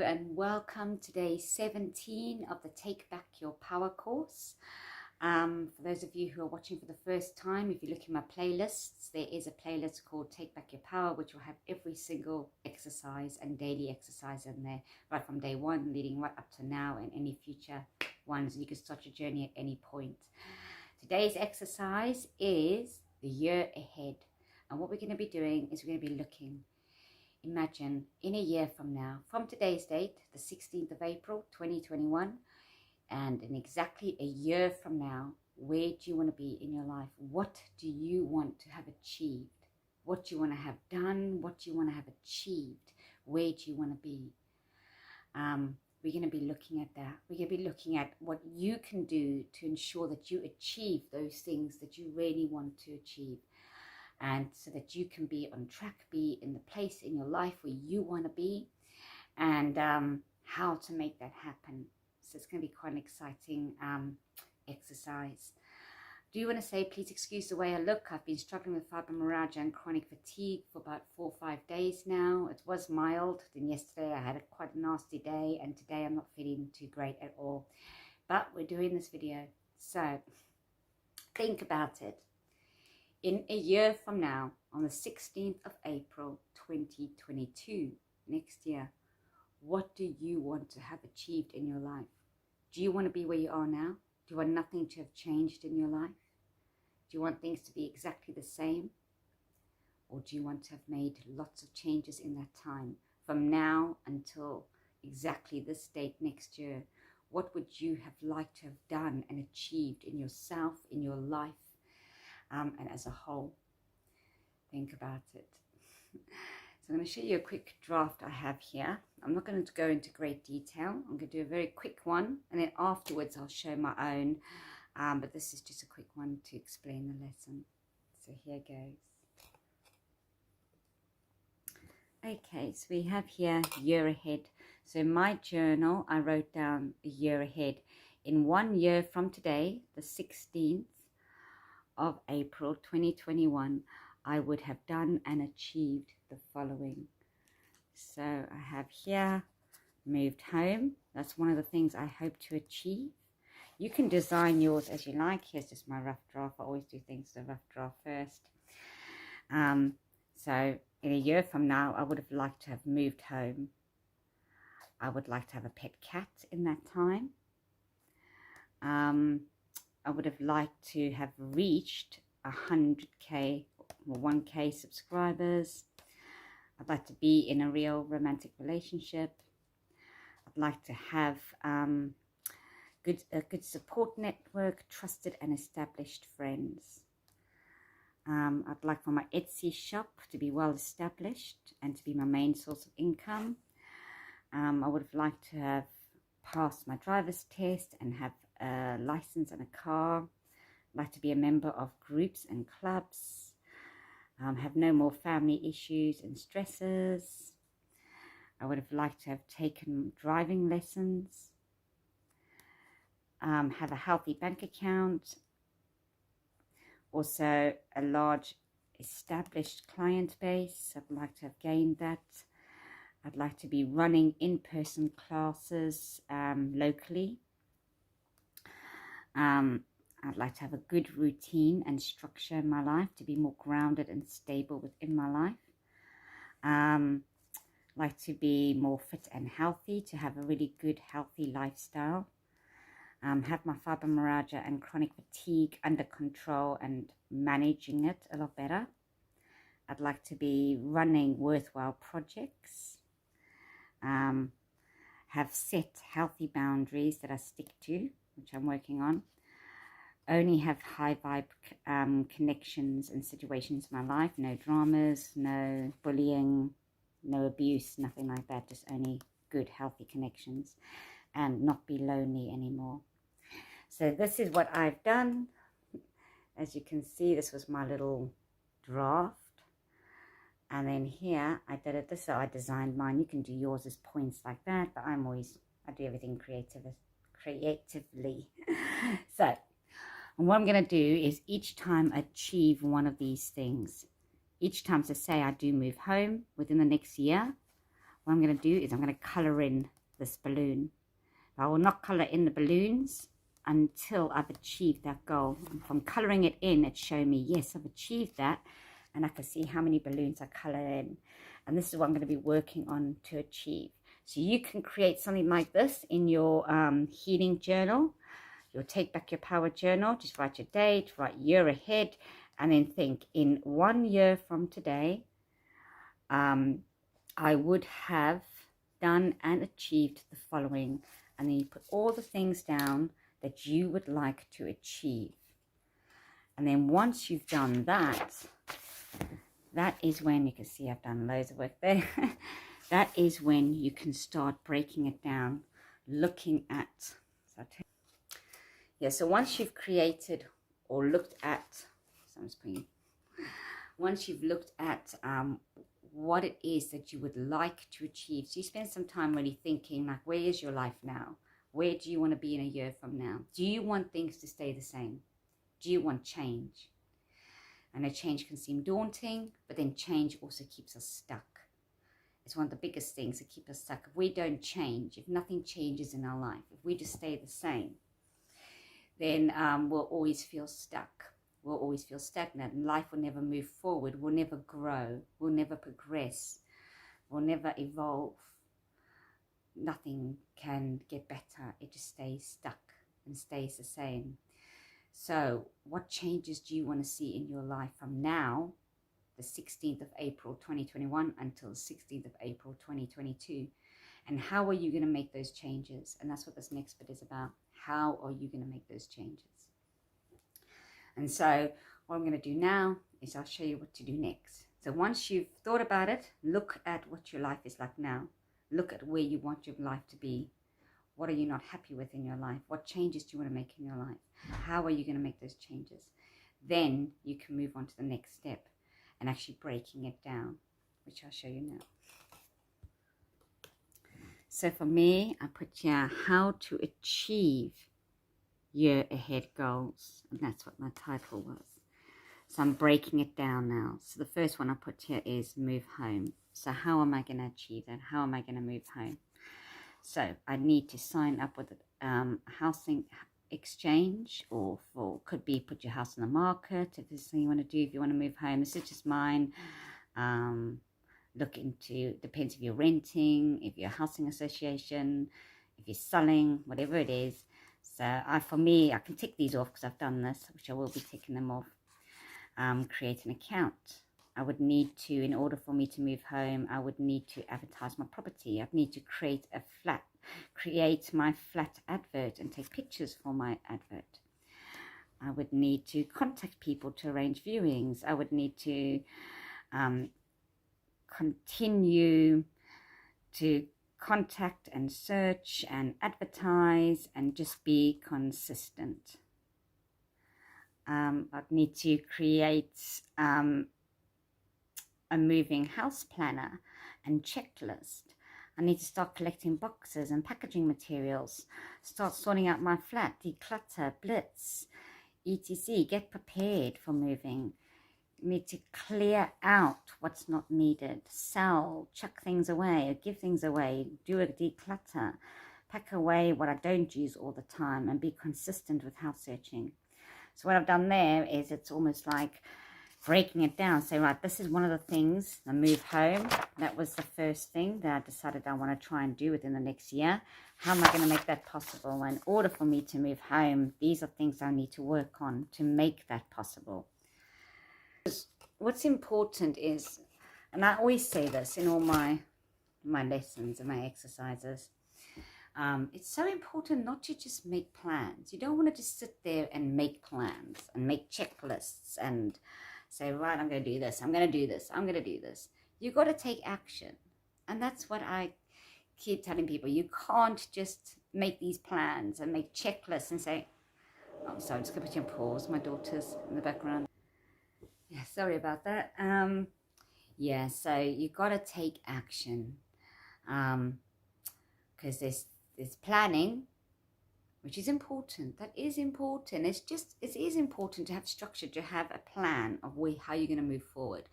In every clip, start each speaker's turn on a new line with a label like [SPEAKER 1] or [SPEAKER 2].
[SPEAKER 1] and welcome to day 17 of the Take Back Your Power course. For those of you who are watching for the first time, if you look in my playlists, there is a playlist called Take Back Your Power, which will have every single exercise and daily exercise in there, right from day one leading right up to now, and any future ones. You can start your journey at any point. Today's exercise is the year ahead, and what we're going to be doing is we're going to be looking. Imagine in a year from now, from today's date, the 16th of April, 2021, and in exactly a year from now, where do you want to be in your life? What do you want to have achieved? What do you want to have done? What do you want to have achieved? Where do you want to be? We're going to be looking at that. We're going to be looking at what you can do to ensure that you achieve those things that you really want to achieve. And so that you can be on track, be in the place in your life where you want to be, and how to make that happen. So it's going to be quite an exciting exercise. Do you want to say, please excuse the way I look? I've been struggling with fibromyalgia and chronic fatigue for about 4 or 5 days now. It was mild. Then yesterday I had quite a nasty day, and today I'm not feeling too great at all. But we're doing this video, so think about it. In a year from now, on the 16th of April, 2022, next year, what do you want to have achieved in your life? Do you want to be where you are now? Do you want nothing to have changed in your life? Do you want things to be exactly the same? Or do you want to have made lots of changes in that time? From now until exactly this date next year, what would you have liked to have done and achieved in yourself, in your life? And as a whole, think about it. So I'm going to show you a quick draft I have here. I'm not going to go into great detail. I'm going to do a very quick one, and then afterwards I'll show my own. But this is just a quick one to explain the lesson. So here goes. Okay, so we have here year ahead. So in my journal, I wrote down a year ahead. In 1 year from today, the 16th of April 2021, I would have done and achieved the following. So I have here moved home. That's one of the things I hope to achieve. You can design yours as you like. Here's just my rough draft. I always do things the rough draft first. So in a year from now, I would have liked to have moved home. I would like to have a pet cat in that time. I would have liked to have reached 100k or 1k subscribers. I'd like to be in a real romantic relationship. I'd like to have a good support network, trusted and established friends. I'd like for my Etsy shop to be well established and to be my main source of income. I would have liked to have passed my driver's test and have a license and a car. I'd like to be a member of groups and clubs. Have no more family issues and stresses. I would have liked to have taken driving lessons. Have a healthy bank account. Also a large established client base. I'd like to have gained that. I'd like to be running in-person classes locally. I'd like to have a good routine and structure in my life, to be more grounded and stable within my life. Like to be more fit and healthy, to have a really good, healthy lifestyle. Have my fibromyalgia and chronic fatigue under control and managing it a lot better. I'd like to be running worthwhile projects. Have set healthy boundaries that I stick to, which I'm working on. Only have high vibe connections and situations in my life. No dramas, no bullying, no abuse, nothing like that. Just only good, healthy connections, and not be lonely anymore. So this is what I've done. As you can see, this was my little draft. And then here, I did it this, so I designed mine. You can do yours as points like that, but I do everything creatively. So, and what I'm going to do is each time achieve one of these things. Each time, to say I do move home within the next year, what I'm going to do is I'm going to colour in this balloon. I will not colour in the balloons until I've achieved that goal. And from colouring it in, it's showing me, yes, I've achieved that. And I can see how many balloons I colour in. And this is what I'm going to be working on to achieve. So you can create something like this in your healing journal, your Take Back Your Power journal. Just write your date, write year ahead, and then think, in 1 year from today, I would have done and achieved the following. And then you put all the things down that you would like to achieve. And then once you've done that, that is when you can see I've done loads of work there. That is when you can start breaking it down, looking at. So once you've created or looked at, once you've looked at what it is that you would like to achieve, so you spend some time really thinking, like, where is your life now? Where do you want to be in a year from now? Do you want things to stay the same? Do you want change? I know change can seem daunting, but then change also keeps us stuck. It's one of the biggest things that keep us stuck. If we don't change, if nothing changes in our life, if we just stay the same, then we'll always feel stuck. We'll always feel stagnant, and life will never move forward. We'll never grow. We'll never progress. We'll never evolve. Nothing can get better. It just stays stuck and stays the same. So what changes do you want to see in your life from now, the 16th of April 2021, until the 16th of April 2022? And how are you going to make those changes? And that's what this next bit is about. How are you going to make those changes? And so what I'm going to do now is I'll show you what to do next. So once you've thought about it, look at what your life is like now. Look at where you want your life to be. What are you not happy with in your life? What changes do you want to make in your life? How are you going to make those changes? Then you can move on to the next step and actually breaking it down, which I'll show you now. So for me, I put here how to achieve year ahead goals. And that's what my title was. So I'm breaking it down now. So the first one I put here is move home. So how am I going to achieve that? How am I going to move home? So I need to sign up with a housing exchange, or could be put your house on the market if there's something you want to do if you want to move home. This is just mine. Look into, depends if you're renting, if you're a housing association, if you're selling, whatever it is. So for me, I can tick these off because I've done this, which I will be ticking them off. Create an account. I would need to, in order for me to move home, I would need to advertise my property. I'd need to create my flat advert and take pictures for my advert. I would need to contact people to arrange viewings. I would need to continue to contact and search and advertise and just be consistent. I'd need to create a moving house planner and checklist. I need to start collecting boxes and packaging materials, start sorting out my flat, declutter, blitz, etc. Get prepared for moving. Need to clear out what's not needed, sell, chuck things away, or give things away, do a declutter, pack away what I don't use all the time, and be consistent with house searching. So what I've done there is it's almost like breaking it down. So right, this is one of the things, the move home. That was the first thing that I decided I want to try and do within the next year. How am I going to make that possible? In order for me to move home, these are things I need to work on to make that possible. What's important is, and I always say this in all my lessons and my exercises, it's so important not to just make plans. You don't want to just sit there and make plans and make checklists and say, right, I'm going to do this, I'm going to do this, I'm going to do this. You've got to take action. And that's what I keep telling people. You can't just make these plans and make checklists and say, oh, sorry, I'm just going to put you on pause. My daughter's in the background. Yeah, sorry about that. Yeah, so you've got to take action. Because there's planning, which is important. That is important. It is important to have structure, to have a plan of how you're going to move forward.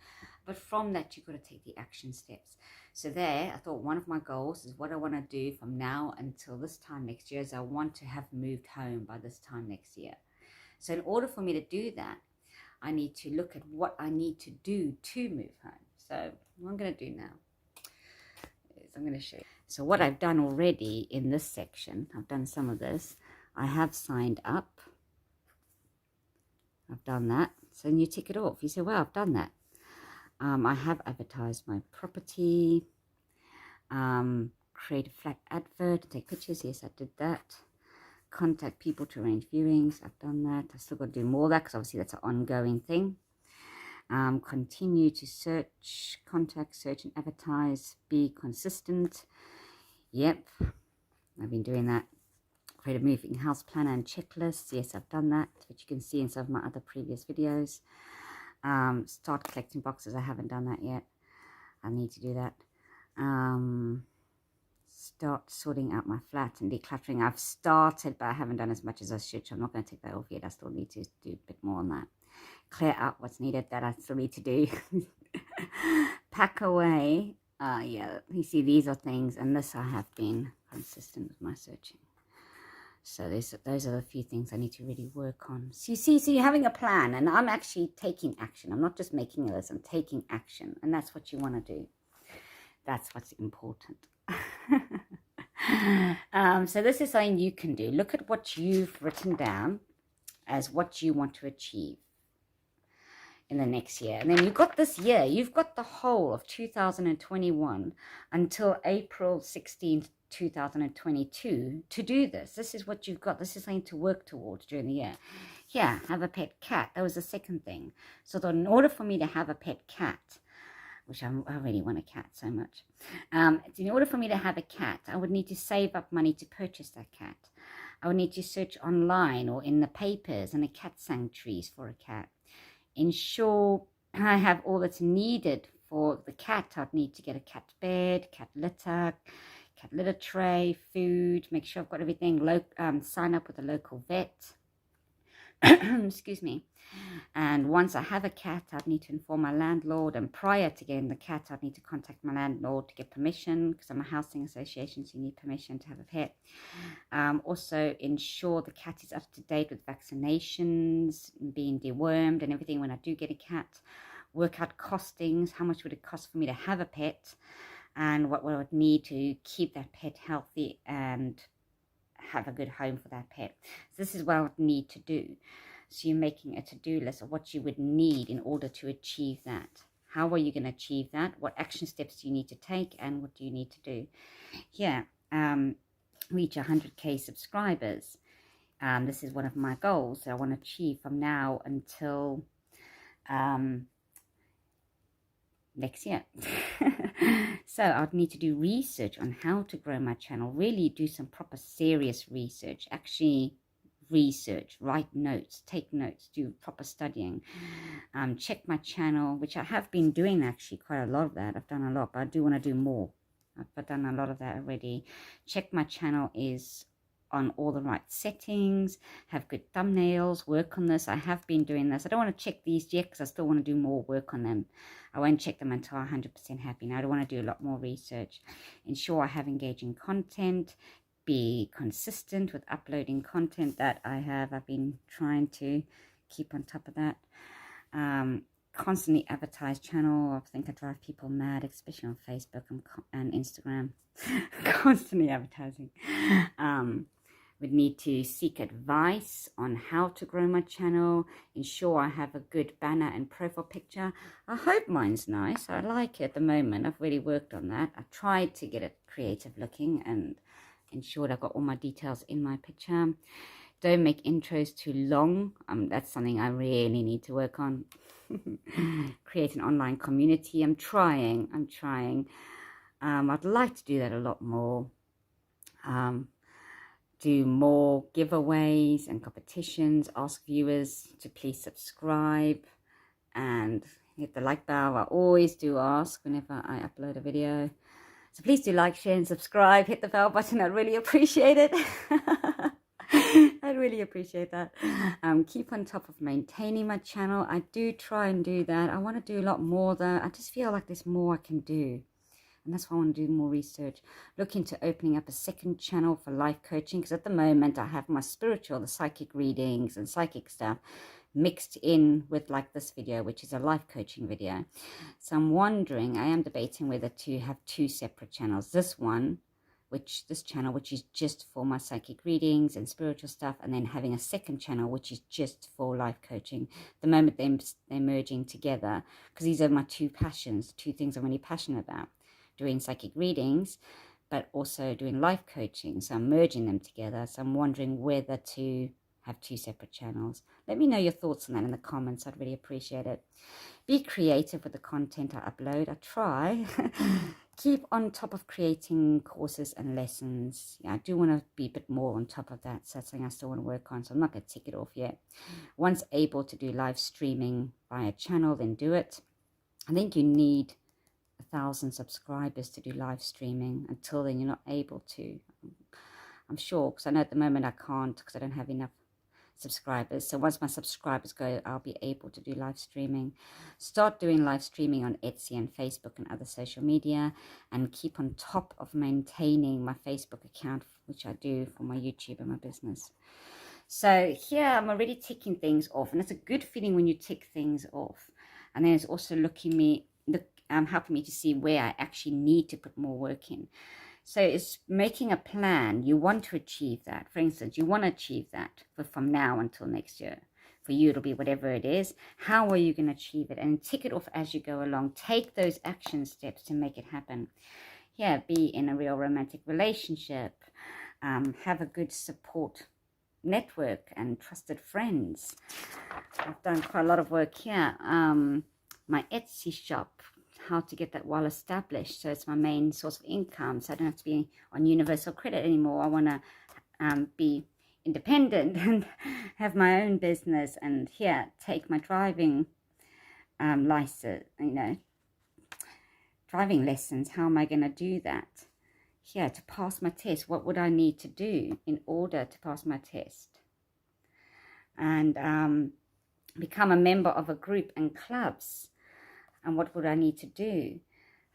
[SPEAKER 1] But from that, you've got to take the action steps. So there, I thought one of my goals is what I want to do from now until this time next year is I want to have moved home by this time next year. So in order for me to do that, I need to look at what I need to do to move home. So what I'm going to do now is I'm going to show you. So what I've done already in this section, I've done some of this. I have signed up. I've done that. So then you tick it off. You say, well, I've done that. I have advertised my property. Create a flat advert, take pictures. Yes, I did that. Contact people to arrange viewings. I've done that. I still got to do more of that because obviously that's an ongoing thing. Continue to search, contact, search and advertise. Be consistent. Yep, I've been doing that. Create a moving house planner and checklist. Yes, I've done that, which you can see in some of my other previous videos. Start collecting boxes. I haven't done that yet. I need to do that. Start sorting out my flat and decluttering. I've started, but I haven't done as much as I should, so I'm not going to take that off yet. I still need to do a bit more on that. Clear out what's needed that I still need to do. Pack away. Yeah, you see, these are things, and this I have been consistent with my searching. So those are the few things I need to really work on. So you see, so you're having a plan, and I'm actually taking action. I'm not just making a list, I'm taking action, and that's what you want to do. That's what's important. So this is something you can do. Look at what you've written down as what you want to achieve in the next year. And then you've got this year. You've got the whole of 2021 until April 16th, 2022 to do this. This is what you've got. This is something to work towards during the year. Yeah, have a pet cat. That was the second thing. So that in order for me to have a pet cat, which I really want a cat so much. In order for me to have a cat, I would need to save up money to purchase that cat. I would need to search online or in the papers and the cat sanctuaries for a cat. Ensure I have all that's needed for the cat. I'd need to get a cat bed, cat litter tray, food, make sure I've got everything. Sign up with a local vet. Excuse me. And once I have a cat, I'd need to inform my landlord, and prior to getting the cat, I'd need to contact my landlord to get permission, because I'm a housing association, so you need permission to have a pet. Also ensure the cat is up to date with vaccinations, being dewormed and everything when I do get a cat. Work out costings, how much would it cost for me to have a pet, and what I would need to keep that pet healthy and have a good home for that pet. So this is what I would need to do. So you're making a to-do list of what you would need in order to achieve that. How are you going to achieve that? What action steps do you need to take, and what do you need to do? Here, reach 100k subscribers. This is one of my goals that I want to achieve from now until next year. So I'd need to do research on how to grow my channel, really do some proper serious research, actually research, write notes, take notes, do proper studying, check my channel, which I have been doing actually quite a lot of that. I've done a lot, but I do want to do more. I've done a lot of that already. Check my channel is on all the right settings, have good thumbnails, work on this. I have been doing this. I don't want to check these yet because I still want to do more work on them. I won't check them until I'm 100% happy. Now I don't want to do a lot more research. Ensure I have engaging content. Be consistent with uploading content that I've been trying to keep on top of that. Constantly advertise channel. I think I drive people mad, especially on Facebook and Instagram. Constantly advertising. Would need to seek advice on how to grow my channel. Ensure I have a good banner and profile picture. I hope mine's nice. I like it at the moment. I've really worked on that. I tried to get it creative looking and ensured I got all my details in my picture. Don't make intros too long. That's something I really need to work on. Create an online community. I'm trying. I'd like to do that a lot more. Do more giveaways and competitions. Ask viewers to please subscribe and hit the like bell. I always do ask whenever I upload a video. So please do like, share and subscribe. Hit the bell button. I'd really appreciate it. I'd really appreciate that. Keep on top of maintaining my channel. I do try and do that. I want to do a lot more though. I just feel like there's more I can do. And that's why I want to do more research. Look into opening up a second channel for life coaching. Because at the moment I have my spiritual, the psychic readings and psychic stuff mixed in with like this video, which is a life coaching video. So I'm wondering, I am debating whether to have two separate channels. This channel, which is just for my psychic readings and spiritual stuff, and then having a second channel, which is just for life coaching. The moment they're merging together, because these are my two passions, two things I'm really passionate about, doing psychic readings, but also doing life coaching. So I'm merging them together. So I'm wondering whether to have two separate channels. Let me know your thoughts on that in the comments. I'd really appreciate it. Be creative with the content I upload. I try. Keep on top of creating courses and lessons. Yeah, I do want to be a bit more on top of that. So that's something I still want to work on. So I'm not going to tick it off yet. Once able to do live streaming via channel, then do it. I think you need 1,000 subscribers to do live streaming. Until then, you're not able to. I'm sure, because I know at the moment I can't, because I don't have enough subscribers. So once my subscribers go, I'll be able to do live streaming. Start doing live streaming on Etsy and Facebook and other social media, and keep on top of maintaining my Facebook account, which I do for my YouTube and my business. So here I'm already ticking things off, and it's a good feeling when you tick things off. And then it's also helping me to see where I actually need to put more work in. So it's making a plan. You want to achieve that. For instance, you want to achieve that from now until next year. For you, it'll be whatever it is. How are you going to achieve it? And tick it off as you go along. Take those action steps to make it happen. Yeah, be in a real romantic relationship. Have a good support network and trusted friends. I've done quite a lot of work here. My Etsy shop, how to get that well established, so it's my main source of income, so I don't have to be on universal credit anymore. I want to be independent and have my own business, and here take my driving license, driving lessons. How am I going to do that? Here, to pass my test, what would I need to do in order to pass my test? And become a member of a group and clubs. And what would I need to do?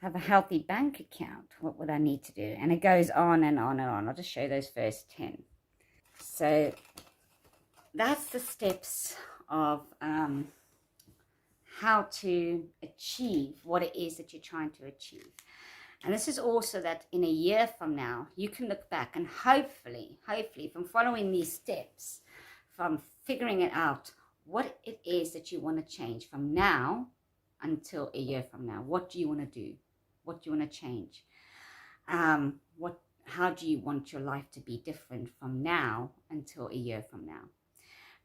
[SPEAKER 1] Have a healthy bank account. What would I need to do? And it goes on and on and on. I'll just show you those first 10. So that's the steps of how to achieve what it is that you're trying to achieve. And this is also that in a year from now, you can look back and hopefully from following these steps, from figuring it out, what it is that you want to change from now until a year from now. What do you want to do? What do you want to change? How do you want your life to be different from now until a year from now?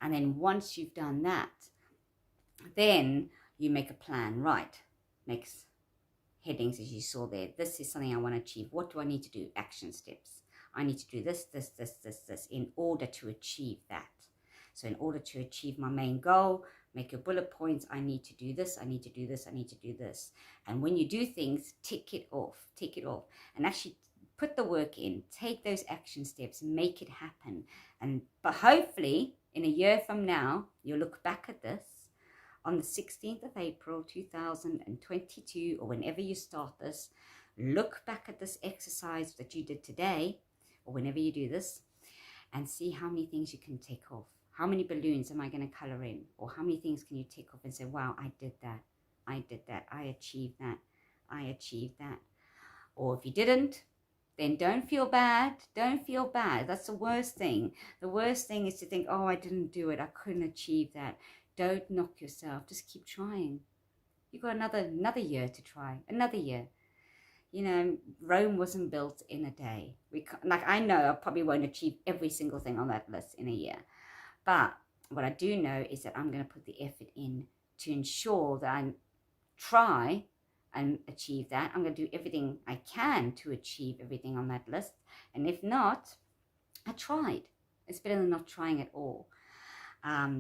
[SPEAKER 1] And then once you've done that, then you make a plan. Right, next headings as you saw there. This is something I want to achieve. What do I need to do? Action steps. I need to do this in order to achieve that. So in order to achieve my main goal, make your bullet points. I need to do this. I need to do this. I need to do this. And when you do things, tick it off, and actually put the work in. Take those action steps, make it happen. But hopefully, in a year from now, you'll look back at this on the 16th of April, 2022, or whenever you start this. Look back at this exercise that you did today, or whenever you do this, and see how many things you can take off. How many balloons am I going to color in? Or how many things can you tick off and say, wow, I did that. I did that. I achieved that. I achieved that. Or if you didn't, then don't feel bad. Don't feel bad. That's the worst thing. The worst thing is to think, oh, I didn't do it. I couldn't achieve that. Don't knock yourself. Just keep trying. You've got another year to try. Another year. Rome wasn't built in a day. I know I probably won't achieve every single thing on that list in a year. But what I do know is that I'm going to put the effort in to ensure that I try and achieve that. I'm going to do everything I can to achieve everything on that list. And if not, I tried. It's better than not trying at all.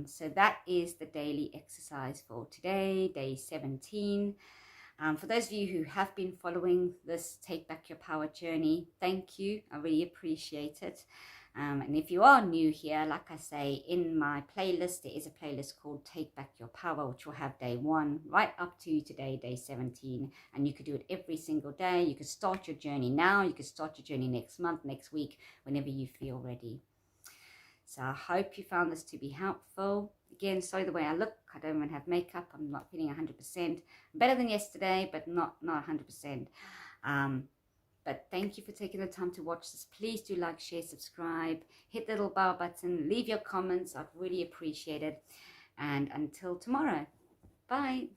[SPEAKER 1] So that is the daily exercise for today, day 17. For those of you who have been following this Take Back Your Power journey, thank you. I really appreciate it. And if you are new here, like I say, in my playlist, there is a playlist called Take Back Your Power, which will have day 1 right up to today, day 17. And you could do it every single day. You could start your journey now. You could start your journey next month, next week, whenever you feel ready. So I hope you found this to be helpful. Again, sorry the way I look. I don't even have makeup. I'm not feeling 100%. Better than yesterday, but not 100%. But thank you for taking the time to watch this. Please do like, share, subscribe, hit the little bell button, leave your comments. I'd really appreciate it. And until tomorrow, bye.